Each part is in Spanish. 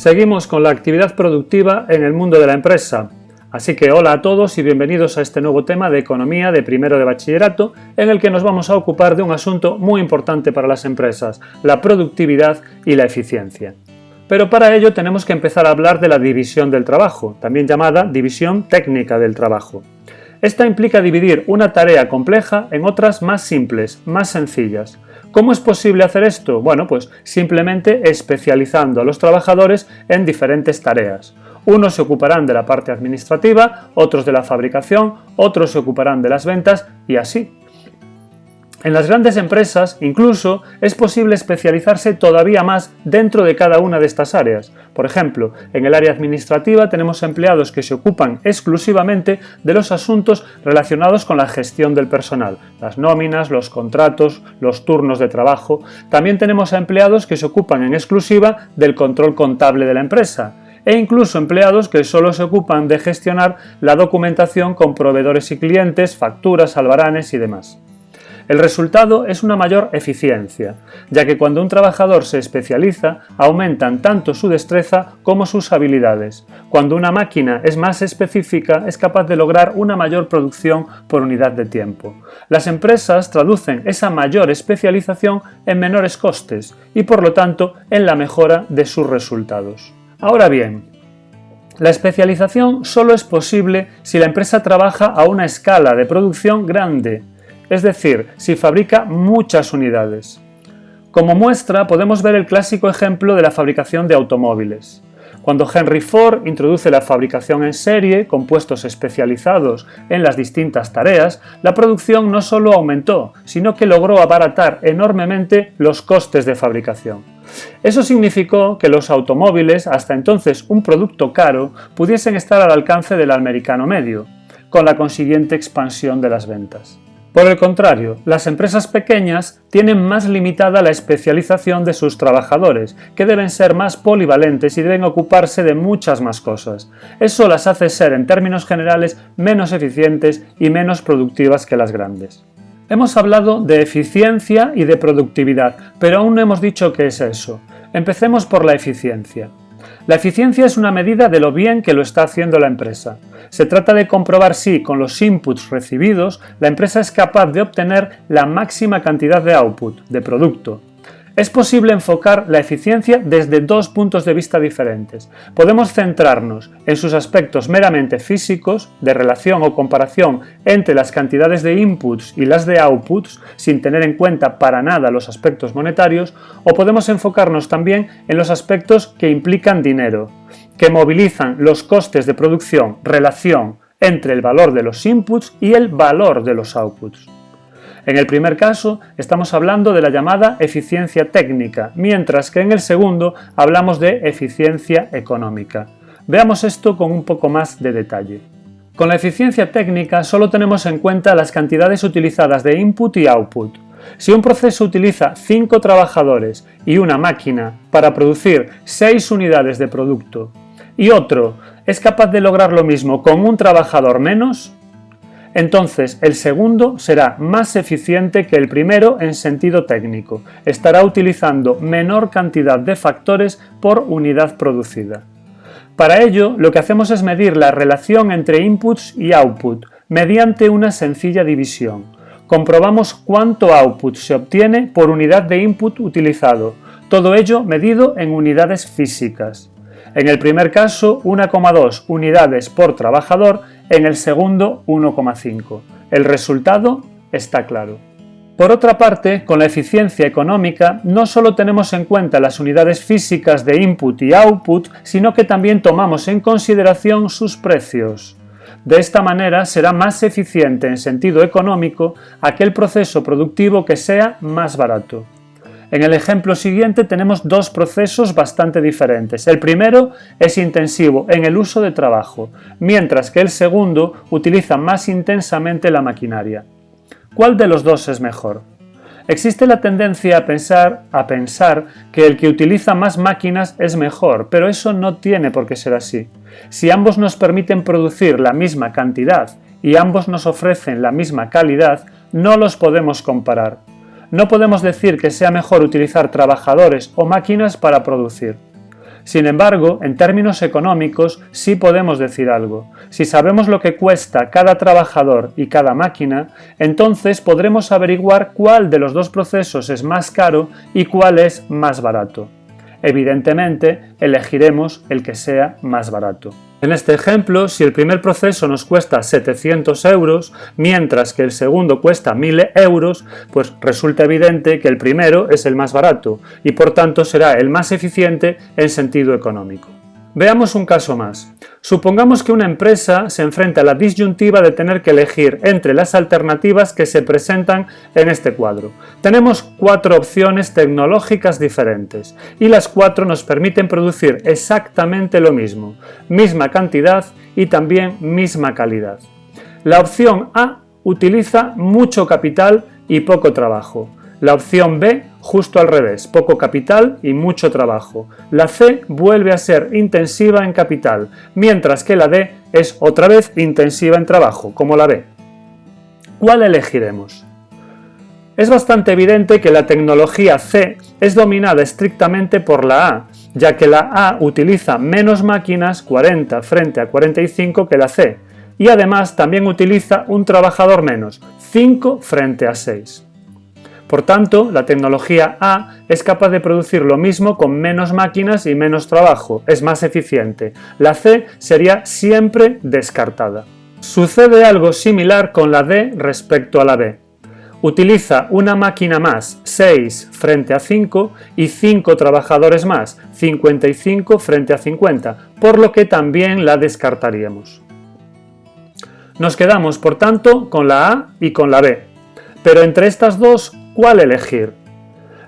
Seguimos con la actividad productiva en el mundo de la empresa. Así que hola a todos y bienvenidos a este nuevo tema de economía de primero de bachillerato, en el que nos vamos a ocupar de un asunto muy importante para las empresas, la productividad y la eficiencia. Pero para ello tenemos que empezar a hablar de la división del trabajo, también llamada división técnica del trabajo. Esta implica dividir una tarea compleja en otras más simples, más sencillas. ¿Cómo es posible hacer esto? Bueno, pues simplemente especializando a los trabajadores en diferentes tareas. Unos se ocuparán de la parte administrativa, otros de la fabricación, otros se ocuparán de las ventas y así. En las grandes empresas, incluso, es posible especializarse todavía más dentro de cada una de estas áreas. Por ejemplo, en el área administrativa tenemos empleados que se ocupan exclusivamente de los asuntos relacionados con la gestión del personal, las nóminas, los contratos, los turnos de trabajo. También tenemos a empleados que se ocupan en exclusiva del control contable de la empresa, e incluso empleados que solo se ocupan de gestionar la documentación con proveedores y clientes, facturas, albaranes y demás. El resultado es una mayor eficiencia, ya que cuando un trabajador se especializa, aumentan tanto su destreza como sus habilidades. Cuando una máquina es más específica, es capaz de lograr una mayor producción por unidad de tiempo. Las empresas traducen esa mayor especialización en menores costes y, por lo tanto, en la mejora de sus resultados. Ahora bien, la especialización solo es posible si la empresa trabaja a una escala de producción grande, es decir, si fabrica muchas unidades. Como muestra podemos ver el clásico ejemplo de la fabricación de automóviles. Cuando Henry Ford introduce la fabricación en serie con puestos especializados en las distintas tareas, la producción no solo aumentó, sino que logró abaratar enormemente los costes de fabricación. Eso significó que los automóviles, hasta entonces un producto caro, pudiesen estar al alcance del americano medio, con la consiguiente expansión de las ventas. Por el contrario, las empresas pequeñas tienen más limitada la especialización de sus trabajadores, que deben ser más polivalentes y deben ocuparse de muchas más cosas. Eso las hace ser, en términos generales, menos eficientes y menos productivas que las grandes. Hemos hablado de eficiencia y de productividad, pero aún no hemos dicho qué es eso. Empecemos por la eficiencia. La eficiencia es una medida de lo bien que lo está haciendo la empresa. Se trata de comprobar si, con los inputs recibidos, la empresa es capaz de obtener la máxima cantidad de output, de producto. Es posible enfocar la eficiencia desde dos puntos de vista diferentes. Podemos centrarnos en sus aspectos meramente físicos, de relación o comparación entre las cantidades de inputs y las de outputs, sin tener en cuenta para nada los aspectos monetarios, o podemos enfocarnos también en los aspectos que implican dinero, que movilizan los costes de producción, relación entre el valor de los inputs y el valor de los outputs. En el primer caso estamos hablando de la llamada eficiencia técnica, mientras que en el segundo hablamos de eficiencia económica. Veamos esto con un poco más de detalle. Con la eficiencia técnica solo tenemos en cuenta las cantidades utilizadas de input y output. Si un proceso utiliza 5 trabajadores y una máquina para producir 6 unidades de producto, y otro es capaz de lograr lo mismo con un trabajador menos, entonces el segundo será más eficiente que el primero en sentido técnico. Estará utilizando menor cantidad de factores por unidad producida. Para ello, lo que hacemos es medir la relación entre inputs y output mediante una sencilla división. Comprobamos cuánto output se obtiene por unidad de input utilizado, todo ello medido en unidades físicas. En el primer caso, 1,2 unidades por trabajador, en el segundo 1,5. El resultado está claro. Por otra parte, con la eficiencia económica no solo tenemos en cuenta las unidades físicas de input y output, sino que también tomamos en consideración sus precios. De esta manera será más eficiente en sentido económico aquel proceso productivo que sea más barato. En el ejemplo siguiente tenemos dos procesos bastante diferentes. El primero es intensivo en el uso de trabajo, mientras que el segundo utiliza más intensamente la maquinaria. ¿Cuál de los dos es mejor? Existe la tendencia a pensar que el que utiliza más máquinas es mejor, pero eso no tiene por qué ser así. Si ambos nos permiten producir la misma cantidad y ambos nos ofrecen la misma calidad, no los podemos comparar. No podemos decir que sea mejor utilizar trabajadores o máquinas para producir. Sin embargo, en términos económicos sí podemos decir algo. Si sabemos lo que cuesta cada trabajador y cada máquina, entonces podremos averiguar cuál de los dos procesos es más caro y cuál es más barato. Evidentemente, elegiremos el que sea más barato. En este ejemplo, si el primer proceso nos cuesta 700 euros, mientras que el segundo cuesta 1000 euros, pues resulta evidente que el primero es el más barato y por tanto será el más eficiente en sentido económico. Veamos un caso más. Supongamos que una empresa se enfrenta a la disyuntiva de tener que elegir entre las alternativas que se presentan en este cuadro. Tenemos 4 opciones tecnológicas diferentes y las 4 nos permiten producir exactamente lo mismo, misma cantidad y también misma calidad. La opción A utiliza mucho capital y poco trabajo. La opción B, justo al revés, poco capital y mucho trabajo. La C vuelve a ser intensiva en capital, mientras que la D es otra vez intensiva en trabajo, como la B. ¿Cuál elegiremos? Es bastante evidente que la tecnología C es dominada estrictamente por la A, ya que la A utiliza menos máquinas, 40 frente a 45, que la C, y además también utiliza un trabajador menos, 5 frente a 6. Por tanto, la tecnología A es capaz de producir lo mismo con menos máquinas y menos trabajo, es más eficiente. La C sería siempre descartada. Sucede algo similar con la D respecto a la B. Utiliza una máquina más, 6 frente a 5, y 5 trabajadores más, 55 frente a 50, por lo que también la descartaríamos. Nos quedamos, por tanto, con la A y con la B. Pero entre estas dos, ¿cuál elegir?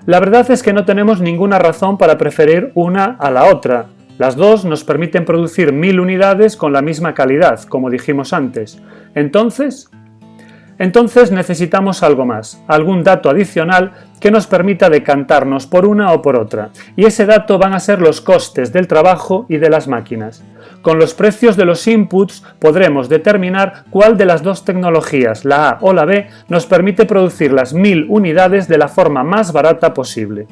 La verdad es que no tenemos ninguna razón para preferir una a la otra. Las dos nos permiten producir 1000 unidades con la misma calidad, como dijimos antes. Entonces necesitamos algo más, algún dato adicional que nos permita decantarnos por una o por otra, y ese dato van a ser los costes del trabajo y de las máquinas. Con los precios de los inputs podremos determinar cuál de las dos tecnologías, la A o la B, nos permite producir las 1000 unidades de la forma más barata posible.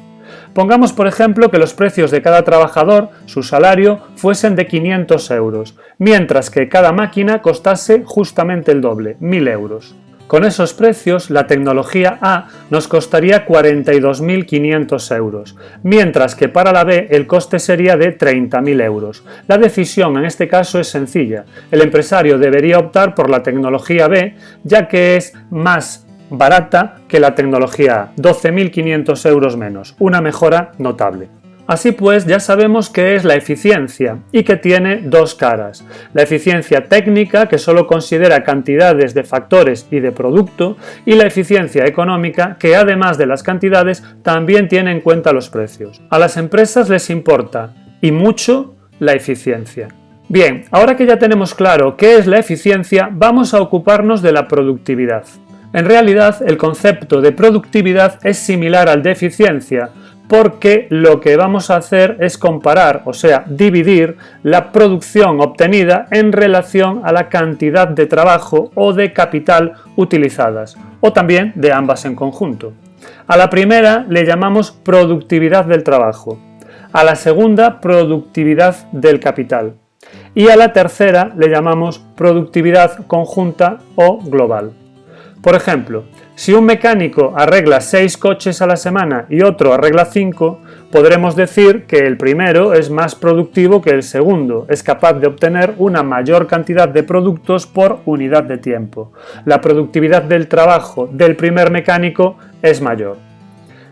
Pongamos, por ejemplo, que los precios de cada trabajador, su salario, fuesen de 500 euros, mientras que cada máquina costase justamente el doble, 1000 euros. Con esos precios, la tecnología A nos costaría 42.500 euros, mientras que para la B el coste sería de 30.000 euros. La decisión en este caso es sencilla. El empresario debería optar por la tecnología B, ya que es más barata que la tecnología A, 12.500 euros menos, una mejora notable. Así pues, ya sabemos qué es la eficiencia y que tiene dos caras. La eficiencia técnica, que solo considera cantidades de factores y de producto, y la eficiencia económica, que además de las cantidades, también tiene en cuenta los precios. A las empresas les importa, y mucho, la eficiencia. Bien, ahora que ya tenemos claro qué es la eficiencia, vamos a ocuparnos de la productividad. En realidad, el concepto de productividad es similar al de eficiencia, porque lo que vamos a hacer es comparar, o sea, dividir la producción obtenida en relación a la cantidad de trabajo o de capital utilizadas, o también de ambas en conjunto. A la primera le llamamos productividad del trabajo, a la segunda productividad del capital y a la tercera le llamamos productividad conjunta o global. Por ejemplo, si un mecánico arregla 6 coches a la semana y otro arregla 5, podremos decir que el primero es más productivo que el segundo, es capaz de obtener una mayor cantidad de productos por unidad de tiempo. La productividad del trabajo del primer mecánico es mayor.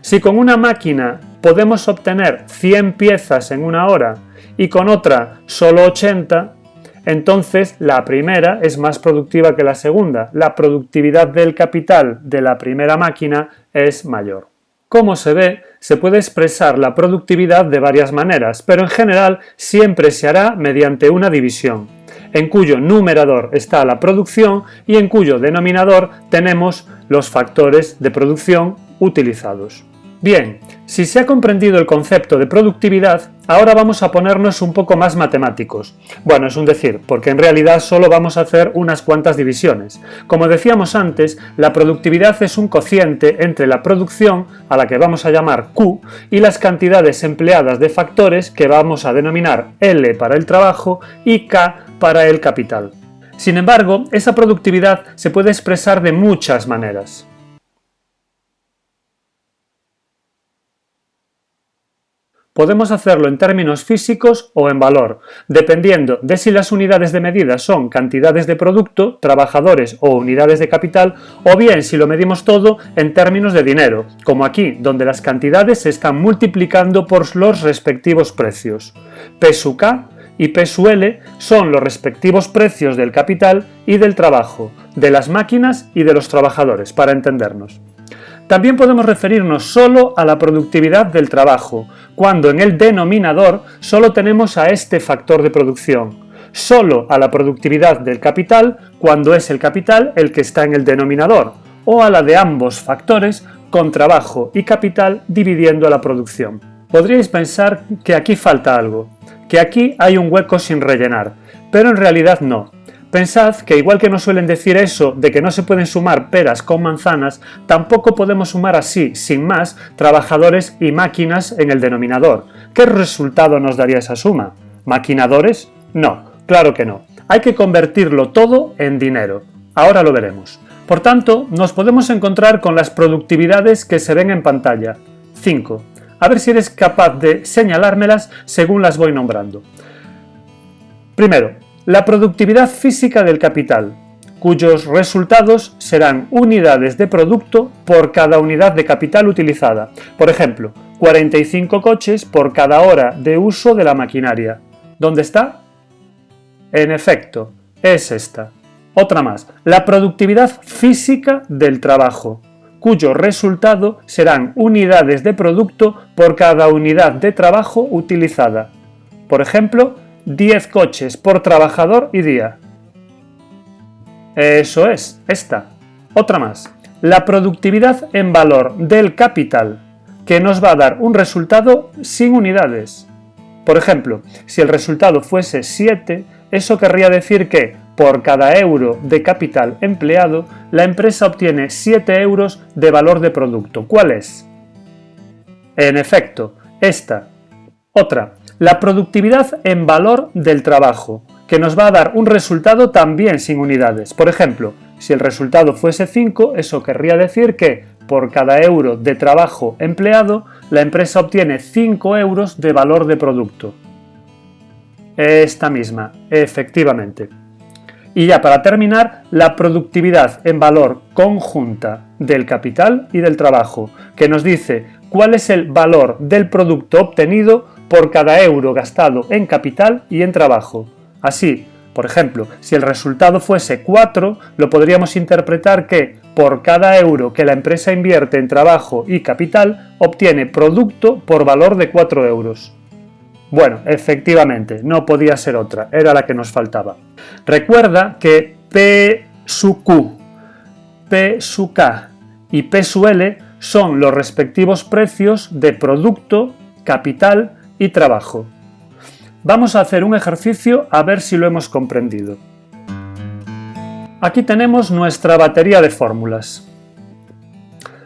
Si con una máquina podemos obtener 100 piezas en una hora y con otra solo 80, entonces la primera es más productiva que la segunda. La productividad del capital de la primera máquina es mayor. Como se ve, se puede expresar la productividad de varias maneras, pero en general siempre se hará mediante una división, en cuyo numerador está la producción y en cuyo denominador tenemos los factores de producción utilizados. Bien, si se ha comprendido el concepto de productividad, ahora vamos a ponernos un poco más matemáticos. Bueno, es un decir, porque en realidad solo vamos a hacer unas cuantas divisiones. Como decíamos antes, la productividad es un cociente entre la producción, a la que vamos a llamar Q, y las cantidades empleadas de factores que vamos a denominar L para el trabajo y K para el capital. Sin embargo, esa productividad se puede expresar de muchas maneras. Podemos hacerlo en términos físicos o en valor, dependiendo de si las unidades de medida son cantidades de producto, trabajadores o unidades de capital, o bien si lo medimos todo en términos de dinero, como aquí, donde las cantidades se están multiplicando por los respectivos precios. P sub K y P sub L son los respectivos precios del capital y del trabajo, de las máquinas y de los trabajadores, para entendernos. También podemos referirnos solo a la productividad del trabajo, cuando en el denominador solo tenemos a este factor de producción, solo a la productividad del capital cuando es el capital el que está en el denominador, o a la de ambos factores con trabajo y capital dividiendo la producción. Podríais pensar que aquí falta algo, que aquí hay un hueco sin rellenar, pero en realidad no. Pensad que igual que nos suelen decir eso de que no se pueden sumar peras con manzanas, tampoco podemos sumar así, sin más, trabajadores y máquinas en el denominador. ¿Qué resultado nos daría esa suma? ¿Maquinadores? No, claro que no. Hay que convertirlo todo en dinero. Ahora lo veremos. Por tanto, nos podemos encontrar con las productividades que se ven en pantalla. 5. A ver si eres capaz de señalármelas según las voy nombrando. Primero, la productividad física del capital, cuyos resultados serán unidades de producto por cada unidad de capital utilizada. Por ejemplo, 45 coches por cada hora de uso de la maquinaria. ¿Dónde está? En efecto, es esta. Otra más, la productividad física del trabajo, cuyo resultado serán unidades de producto por cada unidad de trabajo utilizada. Por ejemplo, 10 coches por trabajador y día. Eso es, esta. Otra más. La productividad en valor del capital, que nos va a dar un resultado sin unidades. Por ejemplo, si el resultado fuese 7, eso querría decir que, por cada euro de capital empleado, la empresa obtiene 7 euros de valor de producto. ¿Cuál es? En efecto, esta. Otra. La productividad en valor del trabajo, que nos va a dar un resultado también sin unidades. Por ejemplo, si el resultado fuese 5, eso querría decir que por cada euro de trabajo empleado, la empresa obtiene 5 euros de valor de producto. Esta misma, efectivamente. Y ya para terminar, la productividad en valor conjunta del capital y del trabajo, que nos dice cuál es el valor del producto obtenido por cada euro gastado en capital y en trabajo. Así, por ejemplo, si el resultado fuese 4, lo podríamos interpretar que por cada euro que la empresa invierte en trabajo y capital, obtiene producto por valor de 4 euros. Bueno, efectivamente, no podía ser otra, era la que nos faltaba. Recuerda que P sub Q, P sub K y P sub L son los respectivos precios de producto, capital y trabajo. Vamos a hacer un ejercicio a ver si lo hemos comprendido. Aquí tenemos nuestra batería de fórmulas.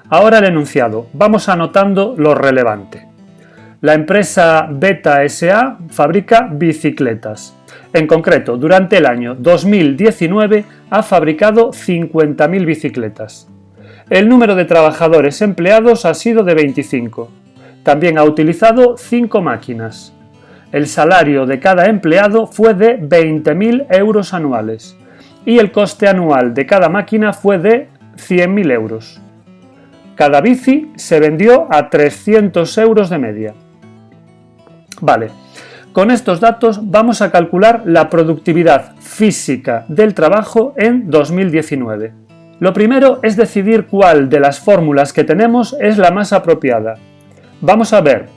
Ahora el enunciado. Vamos anotando lo relevante. La empresa Beta S.A. fabrica bicicletas. En concreto, durante el año 2019 ha fabricado 50.000 bicicletas. El número de trabajadores empleados ha sido de 25. También ha utilizado 5 máquinas. El salario de cada empleado fue de 20.000 euros anuales y el coste anual de cada máquina fue de 100.000 euros. Cada bici se vendió a 300 euros de media. Vale, con estos datos vamos a calcular la productividad física del trabajo en 2019. Lo primero es decidir cuál de las fórmulas que tenemos es la más apropiada. Vamos a ver,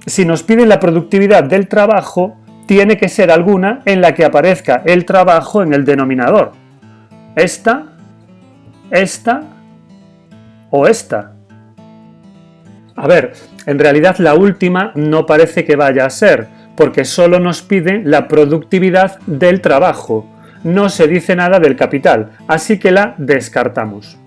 si nos piden la productividad del trabajo, tiene que ser alguna en la que aparezca el trabajo en el denominador. Esta o esta. A ver, en realidad la última no parece que vaya a ser, porque solo nos piden la productividad del trabajo. No se dice nada del capital, así que la descartamos.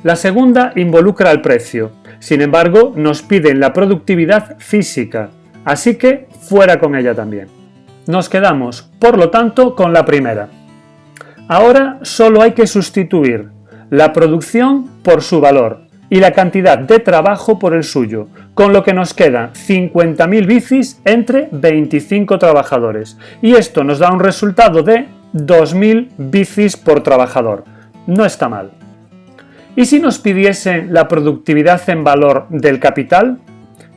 La segunda involucra el precio. Sin embargo, nos piden la productividad física, así que fuera con ella también. Nos quedamos, por lo tanto, con la primera. Ahora solo hay que sustituir la producción por su valor y la cantidad de trabajo por el suyo, con lo que nos quedan 50.000 bicis entre 25 trabajadores. Y esto nos da un resultado de 2.000 bicis por trabajador. No está mal. ¿Y si nos pidiesen la productividad en valor del capital?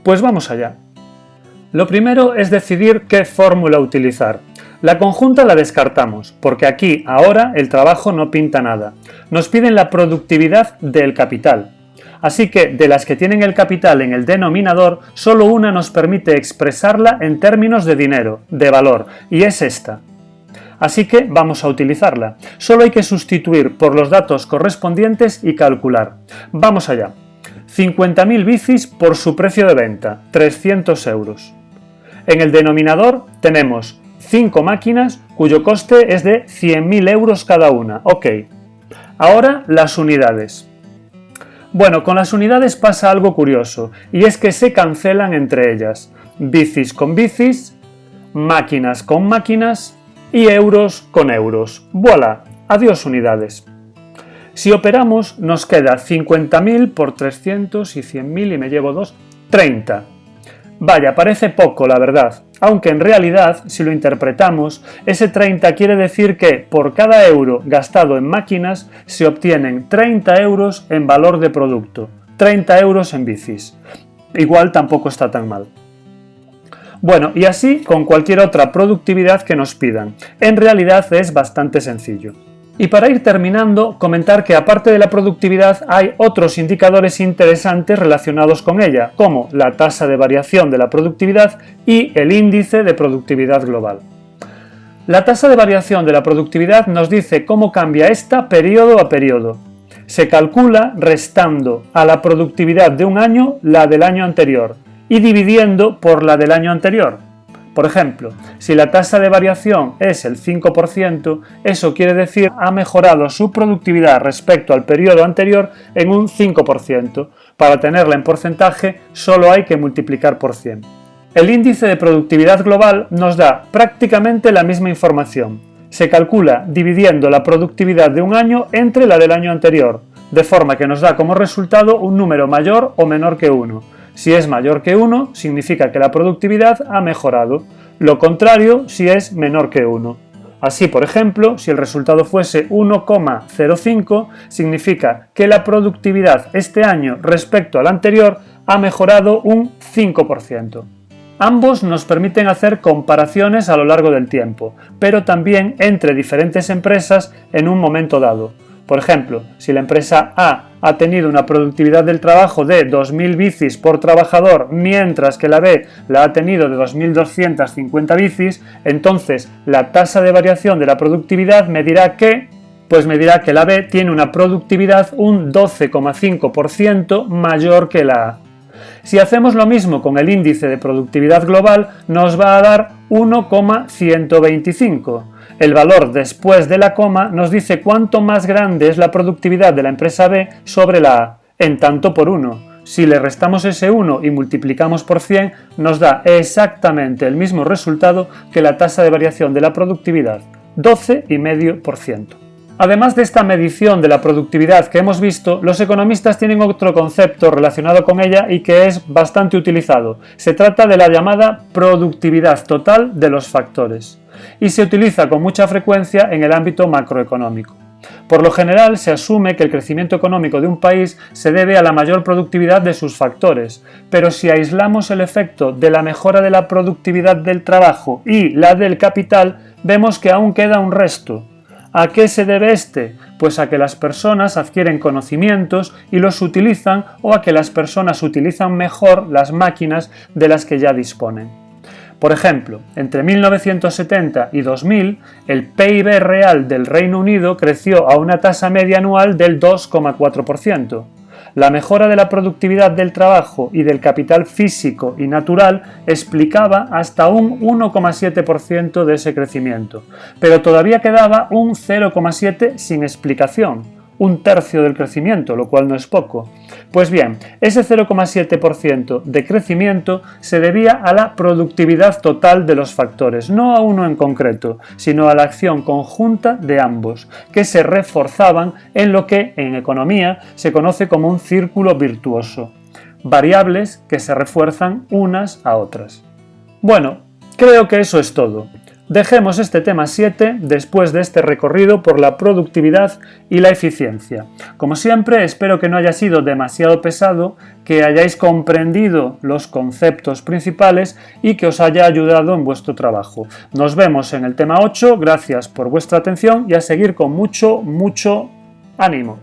Pues vamos allá. Lo primero es decidir qué fórmula utilizar. La conjunta la descartamos, porque aquí, ahora, el trabajo no pinta nada. Nos piden la productividad del capital. Así que, de las que tienen el capital en el denominador, solo una nos permite expresarla en términos de dinero, de valor, y es esta. Así que vamos a utilizarla. Solo hay que sustituir por los datos correspondientes y calcular. Vamos allá. 50.000 bicis por su precio de venta, 300 euros. En el denominador tenemos 5 máquinas cuyo coste es de 100.000 euros cada una. Ok. Ahora las unidades. Bueno, con las unidades pasa algo curioso, y es que se cancelan entre ellas. Bicis con bicis, máquinas con máquinas y euros con euros. ¡Voilà! Adiós unidades. Si operamos nos queda 50.000 por 300 y 100.000 y me llevo 2, 30. Vaya, parece poco la verdad, aunque en realidad, si lo interpretamos, ese 30 quiere decir que por cada euro gastado en máquinas se obtienen 30 euros en valor de producto, 30 euros en bicis. Igual tampoco está tan mal. Bueno, y así con cualquier otra productividad que nos pidan. En realidad es bastante sencillo. Y para ir terminando, comentar que aparte de la productividad hay otros indicadores interesantes relacionados con ella, como la tasa de variación de la productividad y el índice de productividad global. La tasa de variación de la productividad nos dice cómo cambia esta periodo a periodo. Se calcula restando a la productividad de un año la del año anterior y dividiendo por la del año anterior. Por ejemplo, si la tasa de variación es el 5%, eso quiere decir que ha mejorado su productividad respecto al periodo anterior en un 5%. Para tenerla en porcentaje, solo hay que multiplicar por 100. El índice de productividad global nos da prácticamente la misma información. Se calcula dividiendo la productividad de un año entre la del año anterior, de forma que nos da como resultado un número mayor o menor que 1. Si es mayor que 1, significa que la productividad ha mejorado. Lo contrario, si es menor que 1. Así, por ejemplo, si el resultado fuese 1,05, significa que la productividad este año respecto al anterior ha mejorado un 5%. Ambos nos permiten hacer comparaciones a lo largo del tiempo, pero también entre diferentes empresas en un momento dado. Por ejemplo, si la empresa A ha tenido una productividad del trabajo de 2.000 bicis por trabajador, mientras que la B la ha tenido de 2.250 bicis, entonces la tasa de variación de la productividad me dirá que la B tiene una productividad un 12,5% mayor que la A. Si hacemos lo mismo con el índice de productividad global, nos va a dar 1,125. El valor después de la coma nos dice cuánto más grande es la productividad de la empresa B sobre la A, en tanto por 1. Si le restamos ese 1 y multiplicamos por 100, nos da exactamente el mismo resultado que la tasa de variación de la productividad, 12,5%. Además de esta medición de la productividad que hemos visto, los economistas tienen otro concepto relacionado con ella y que es bastante utilizado. Se trata de la llamada productividad total de los factores, y se utiliza con mucha frecuencia en el ámbito macroeconómico. Por lo general, se asume que el crecimiento económico de un país se debe a la mayor productividad de sus factores, pero si aislamos el efecto de la mejora de la productividad del trabajo y la del capital, vemos que aún queda un resto. ¿A qué se debe este? Pues a que las personas adquieren conocimientos y los utilizan, o a que las personas utilizan mejor las máquinas de las que ya disponen. Por ejemplo, entre 1970 y 2000, el PIB real del Reino Unido creció a una tasa media anual del 2,4%. La mejora de la productividad del trabajo y del capital físico y natural explicaba hasta un 1,7% de ese crecimiento, pero todavía quedaba un 0,7% sin explicación. Un tercio del crecimiento, lo cual no es poco. Pues bien, ese 0,7% de crecimiento se debía a la productividad total de los factores, no a uno en concreto, sino a la acción conjunta de ambos, que se reforzaban en lo que en economía se conoce como un círculo virtuoso. Variables que se refuerzan unas a otras. Bueno, creo que eso es todo. Dejemos este tema 7 después de este recorrido por la productividad y la eficiencia. Como siempre, espero que no haya sido demasiado pesado, que hayáis comprendido los conceptos principales y que os haya ayudado en vuestro trabajo. Nos vemos en el tema 8, gracias por vuestra atención y a seguir con mucho ánimo.